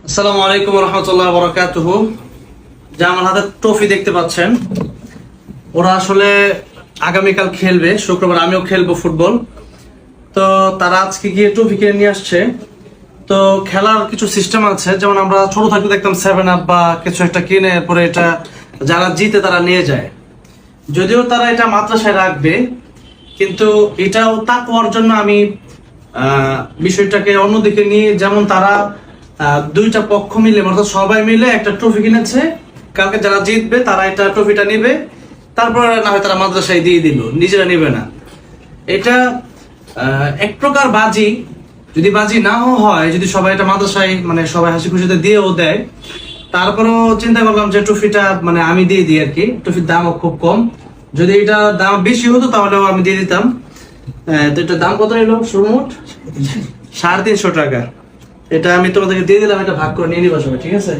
আসসালামু আলাইকুম রহমতুল্লাহ বরকাতুহু। যা আমার হাতে ট্রফি দেখতে পাচ্ছেন, ওরা আসলে আগামীকাল খেলবে, শুক্রবার আমিও খেলবো ফুটবল। তো তারা আজকে গিয়ে ট্রফি কিনে নিয়ে আসছে। তো খেলার কিছু সিস্টেম আছে, যেমন আমরা ছোট থাকতে দেখতাম 7 আপ বা কিছু একটা কিনে এরপরে এটা যারা জিতে তারা নিয়ে যায়। যদিও তারা এটা মাদ্রাসায় রাখবে, কিন্তু এটাও তাকওয়ার জন্য আমি বিষয়টাকে অন্যদিকে নিয়ে, যেমন তারা দুইটা পক্ষ মিলে অর্থাৎ সবাই মিলে একটা ট্রফি কিনেছে। কালকে যারা জিতবে তারা এটা ট্রফিটা নিবে, তারপরে না হয় তারা মাদ্রাসায় দিয়ে দিল, নিজেরা নিবে না। এটা এক প্রকার বাজি। যদি বাজি নাও হয়, যদি সবাই এটা মাদ্রাসায় মানে সবাই হাসি খুশিতে দিয়েও দেয়, তারপরেও চিন্তা করলাম যে ট্রফিটা মানে আমি দিয়ে দিই আর কি। ট্রফির দামও খুব কম, যদি এটা দাম বেশি হতো তাহলেও আমি দিয়ে দিতাম। তো এটার দাম কত এলো সর্বমোট? 350 টাকা। এটা আমি তোমাদেরকে দিয়ে দিলাম, এটা ভাগ করে নিয়ে নিবা সবাই, ঠিক আছে?